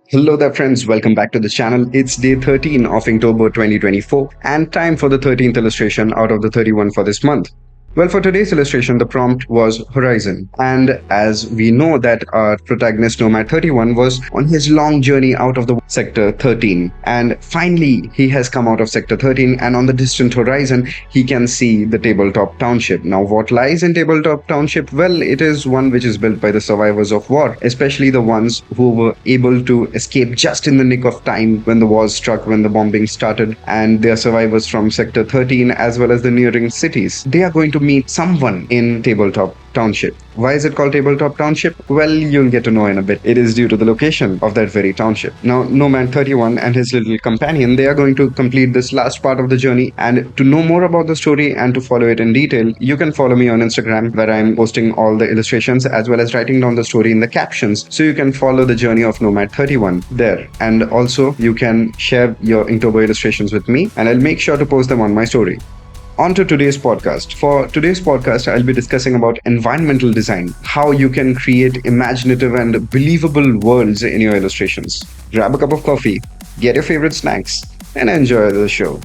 Hello there, friends. Welcome back to the channel. It's day 13 of October 2024 and time for the 13th illustration out of the 31 for this month. Well, for today's illustration, the prompt was Horizon. And as we know that our protagonist Nomad 31 was on his long journey out of the Sector 13. And finally, he has come out of Sector 13 and on the distant horizon, he can see the Tabletop Township. Now, what lies in Tabletop Township? Well, it is one which is built by the survivors of war, especially the ones who were able to escape just in the nick of time when the war struck, when the bombing started, and they are survivors from Sector 13 as well as the neighboring cities. They are going to meet someone in Tabletop Township. Why is it called Tabletop Township? Well, you'll get to know in a bit. It is due to the location of that very township. Now, Nomad 31 and his little companion, they are going to complete this last part of the journey. And to know more about the story and to follow it in detail, you can follow me on Instagram, where I'm posting all the illustrations as well as writing down the story in the captions. So you can follow the journey of Nomad 31 there. And also, you can share your Inktober illustrations with me, and I'll make sure to post them on my story. On to today's podcast. For today's podcast, I'll be discussing about environmental design, how you can create imaginative and believable worlds in your illustrations. Grab a cup of coffee, get your favorite snacks, and enjoy the show.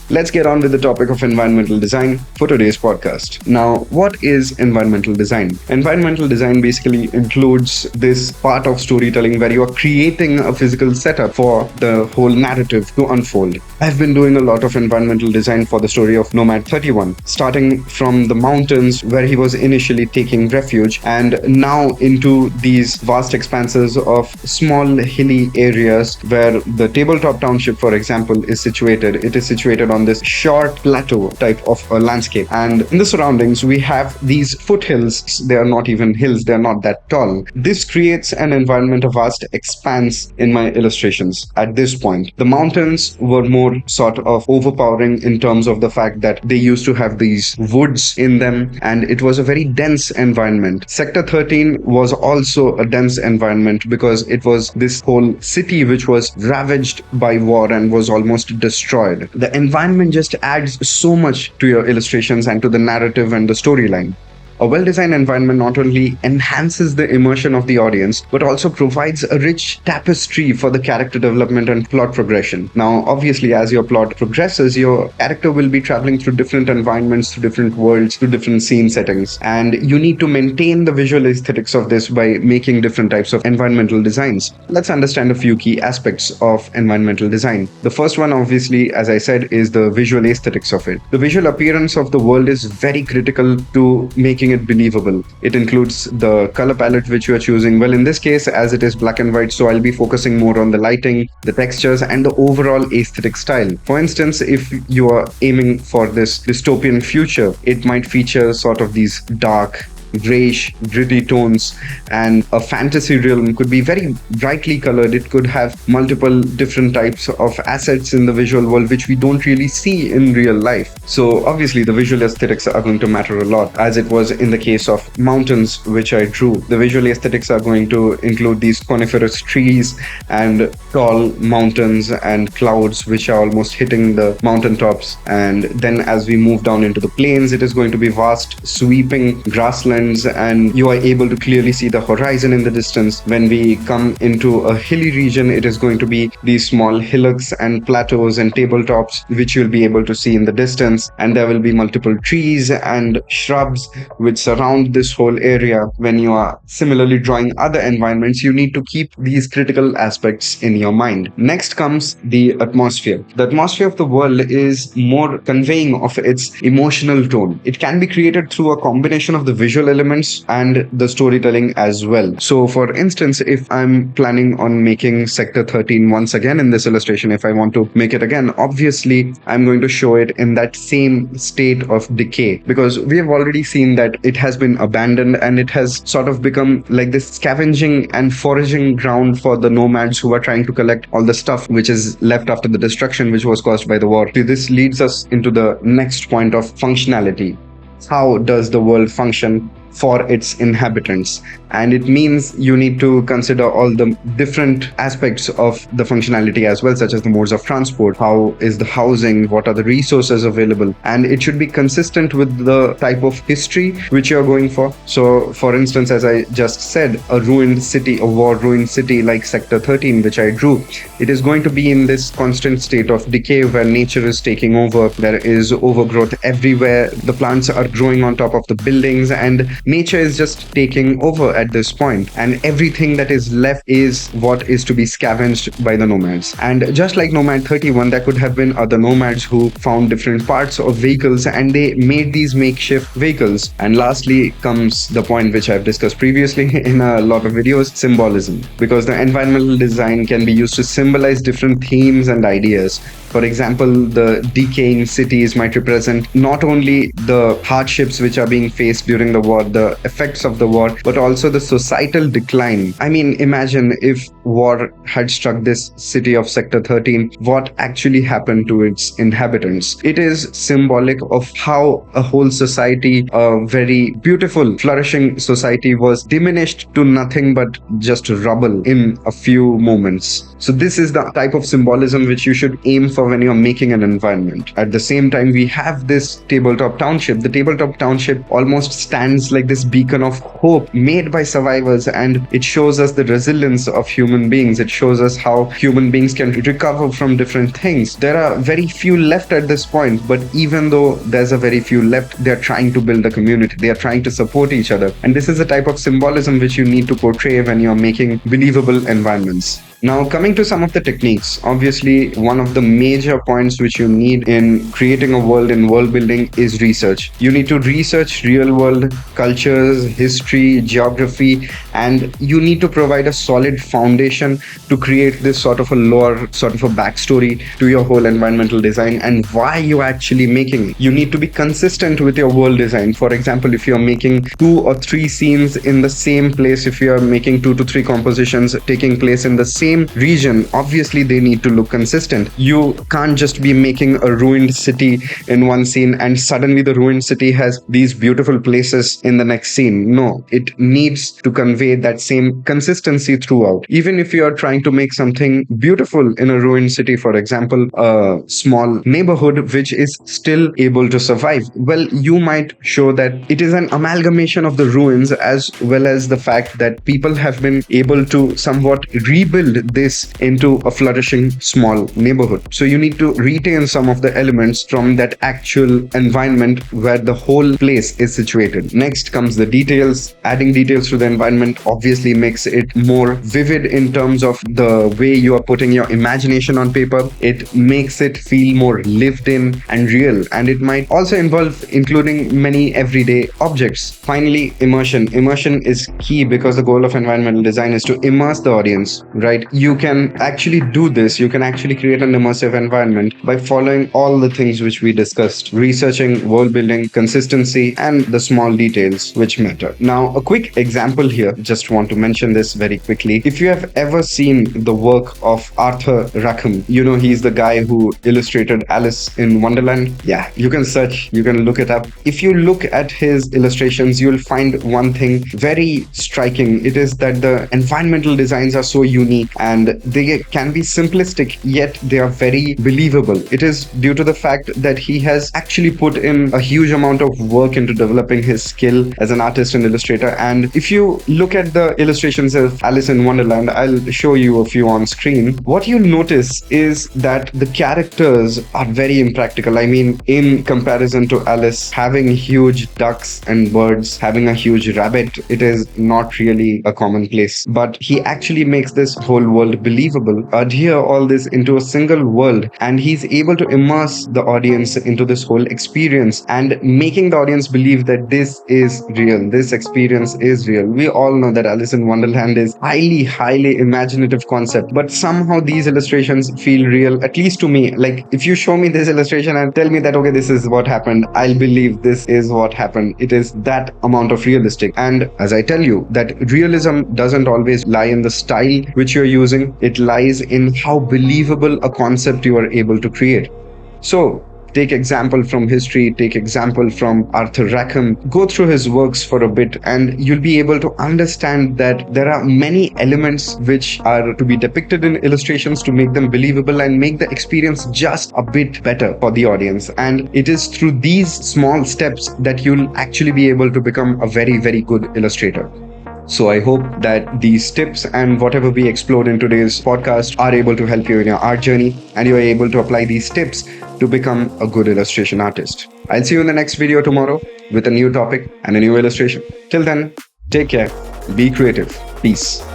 Let's get on with the topic of environmental design for today's podcast. Now, what is environmental design? Environmental design basically includes this part of storytelling where you are creating a physical setup for the whole narrative to unfold. I've been doing a lot of environmental design for the story of Nomad 31, starting from the mountains where he was initially taking refuge and now into these vast expanses of small hilly areas where the Tabletop Township, for example, is situated. It is situated on this short plateau type of a landscape, and in the surroundings we have these foothills. They are not even hills, they are not that tall. This creates an environment of vast expanse in my illustrations. At this point, the mountains were more sort of overpowering in terms of the fact that they used to have these woods in them, and it was a very dense environment. Sector 13 was also a dense environment because it was this whole city which was ravaged by war and was almost destroyed. The environment just adds so much to your illustrations and to the narrative and the storyline. A well-designed environment not only enhances the immersion of the audience, but also provides a rich tapestry for the character development and plot progression. Now, obviously, as your plot progresses, your character will be traveling through different environments, through different worlds, through different scene settings. And you need to maintain the visual aesthetics of this by making different types of environmental designs. Let's understand a few key aspects of environmental design. The first one, obviously, as I said, is the visual aesthetics of it. The visual appearance of the world is very critical to making it believable. It includes the color palette which you are choosing. Well, in this case, as it is black and white, so I'll be focusing more on the lighting, the textures, and the overall aesthetic style. For instance, if you are aiming for this dystopian future, it might feature sort of these dark, grayish, gritty tones, and a fantasy realm could be very brightly colored. It could have multiple different types of assets in the visual world which we don't really see in real life. So obviously the visual aesthetics are going to matter a lot, as it was in the case of mountains which I drew. The visual aesthetics are going to include these coniferous trees and tall mountains and clouds which are almost hitting the mountaintops. And then as we move down into the plains, it is going to be vast sweeping grasslands, and you are able to clearly see the horizon in the distance. When we come into a hilly region, it is going to be these small hillocks and plateaus and tabletops which you'll be able to see in the distance, and there will be multiple trees and shrubs which surround this whole area. When you are similarly drawing other environments, you need to keep these critical aspects in your mind. Next comes the atmosphere. The atmosphere of the world is more conveying of its emotional tone. It can be created through a combination of the visual elements and the storytelling as well. So for instance, if I'm planning on making Sector 13 once again in this illustration, if I want to make it again, obviously I'm going to show it in that same state of decay, because we have already seen that it has been abandoned and it has sort of become like this scavenging and foraging ground for the nomads who are trying to collect all the stuff which is left after the destruction which was caused by the war. This leads us into the next point of functionality. How does the world function for its inhabitants. And it means you need to consider all the different aspects of the functionality as well, such as the modes of transport, how is the housing, what are the resources available, and it should be consistent with the type of history which you're going for. So for instance, as I just said, a ruined city, a war ruined city like Sector 13, which I drew, it is going to be in this constant state of decay where nature is taking over. There is overgrowth everywhere, the plants are growing on top of the buildings, and nature is just taking over at this point, and everything that is left is what is to be scavenged by the nomads. And just like Nomad 31, there could have been other nomads who found different parts of vehicles and they made these makeshift vehicles. And lastly comes the point which I've discussed previously in a lot of videos: symbolism, because the environmental design can be used to symbolize different themes and ideas. For example, the decaying cities might represent not only the hardships which are being faced during the war, the effects of the war, but also the societal decline. I mean, imagine if war had struck this city of Sector 13, what actually happened to its inhabitants. It is symbolic of how a whole society, a very beautiful, flourishing society, was diminished to nothing but just rubble in a few moments. So this is the type of symbolism which you should aim for when you're making an environment. At the same time, we have this tabletop township. The tabletop township almost stands like this beacon of hope made by survivors, and it shows us the resilience of human beings. It shows us how human beings can recover from different things. There are very few left at this point, but even though there's a very few left, they're trying to build a community. They are trying to support each other. And this is the type of symbolism which you need to portray when you're making believable environments. Now, coming to some of the techniques, obviously one of the major points which you need in creating a world in world building is research. You need to research real world cultures, history, geography, and you need to provide a solid foundation to create this sort of a lore, sort of a backstory to your whole environmental design and why you're actually making it. You need to be consistent with your world design. For example, if you're making 2 or 3 scenes in the same place, if you're making 2 to 3 compositions taking place in the same region, obviously they need to look consistent. You can't just be making a ruined city in one scene and suddenly the ruined city has these beautiful places in the next scene. No, it needs to convey that same consistency throughout. Even if you are trying to make something beautiful in a ruined city, for example, a small neighborhood which is still able to survive, well, you might show that it is an amalgamation of the ruins as well as the fact that people have been able to somewhat rebuild this into a flourishing small neighborhood. So you need to retain some of the elements from that actual environment where the whole place is situated. Next comes the details. Adding details to the environment obviously makes it more vivid in terms of the way you are putting your imagination on paper. It makes it feel more lived in and real, and it might also involve including many everyday objects. Finally, immersion. Immersion is key because the goal of environmental design is to immerse the audience, right? You can actually do this. You can actually create an immersive environment by following all the things which we discussed: researching, world building, consistency, and the small details which matter. Now, a quick example here, just want to mention this very quickly. If you have ever seen the work of Arthur Rackham, you know he's the guy who illustrated Alice in Wonderland. Yeah, you can search, you can look it up. If you look at his illustrations, you'll find one thing very striking. It is that the environmental designs are so unique and they can be simplistic, yet they are very believable. It is due to the fact that he has actually put in a huge amount of work into developing his skill as an artist and illustrator. And if you look at the illustrations of Alice in Wonderland, I'll show you a few on screen. What you'll notice is that the characters are very impractical. I mean, in comparison to Alice having huge ducks and birds, having a huge rabbit, it is not really a commonplace. But he actually makes this whole world believable, adhere all this into a single world, and he's able to immerse the audience into this whole experience and making the audience believe that this is real, this experience is real. We all know that Alice in Wonderland is highly imaginative concept, but somehow these illustrations feel real, at least to me. Like, if you show me this illustration and tell me that, okay, this is what happened, I'll believe this is what happened. It is that amount of realistic. And as I tell you, that realism doesn't always lie in the style which you're using. It lies in how believable a concept you are able to create. So take example from history, take example from Arthur Rackham, go through his works for a bit, and you'll be able to understand that there are many elements which are to be depicted in illustrations to make them believable and make the experience just a bit better for the audience. And it is through these small steps that you'll actually be able to become a very, very good illustrator. So I hope that these tips and whatever we explored in today's podcast are able to help you in your art journey, and you are able to apply these tips to become a good illustration artist. I'll see you in the next video tomorrow with a new topic and a new illustration. Till then, take care, be creative, peace.